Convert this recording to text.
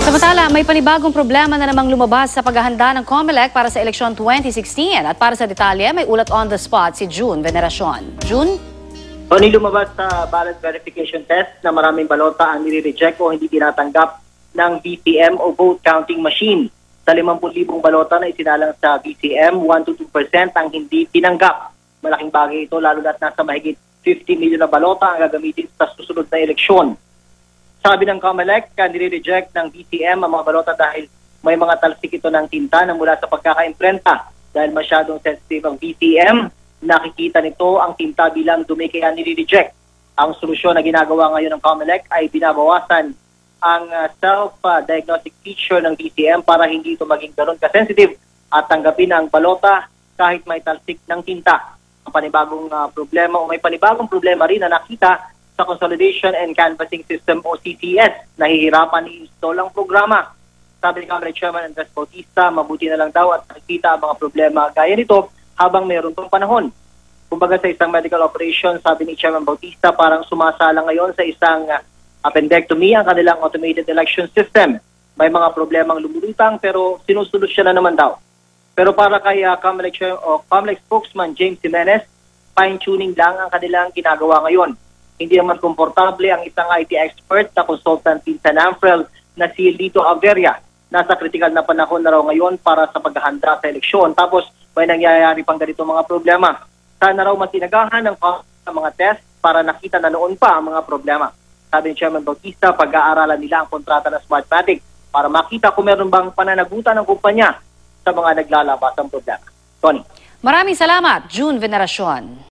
Samantala, may panibagong problema na namang lumabas sa paghahanda ng COMELEC para sa eleksyon 2016. At para sa detalye, may ulat on the spot si June Veneracion. June? Tony, lumabas sa ballot verification test na maraming balota ang nire-reject o hindi tinatanggap ng BCM o vote counting machine. Sa 50,000 balota na isinalang sa BCM, 1-2% ang hindi tinanggap. Malaking bagay ito lalo na't nasa mahigit 50 milyon na balota ang gagamitin sa susunod na eleksyon. Sabi ng COMELEC, nire-reject ng BCM ang mga balota dahil may mga talsik ito ng tinta na mula sa pagkakaimprenta. Dahil masyadong sensitive ang BCM, nakikita nito ang tinta bilang dumi kaya nire-reject. Ang solusyon na ginagawa ngayon ng COMELEC ay binabawasan ang self-diagnostic feature ng BCM para hindi ito maging ganun ka-sensitive at tanggapin ang balota kahit may talsik ng tinta. Ang panibagong problema o may panibagong problema rin na nakita sa Consolidation and Canvassing System o CCS. Nahihirapan i-install ang programa. Sabi ni COMELEC Chairman Andres Bautista, mabuti na lang daw at nakikita ang mga problema gaya nito habang mayroon pang panahon. Kumbaga sa isang medical operation, sabi ni Chairman Bautista, parang sumasala ngayon sa isang appendectomy ang kanilang automated election system. May mga problemang lumulutang pero sinusolusyon na naman daw. Pero para kay COMELEC spokesman James Jimenez, fine-tuning lang ang kanilang ginagawa ngayon. Hindi naman komportable ang isang IT expert na consultant din sa NAMFREL na si Lito Averia. Nasa critical na panahon na raw ngayon para sa paghahanda sa eleksyon. Tapos may nangyayari pang ganito mga problema. Sana raw matinagahan ng mga test para nakita na noon pa ang mga problema. Sabi ni Chairman Bautista, pag-aaralan nila ang kontrata ng Smartmatic para makita kung meron bang pananagutan ng kumpanya sa mga naglalabas ng problema. Tony. Maraming salamat, June Veneracion.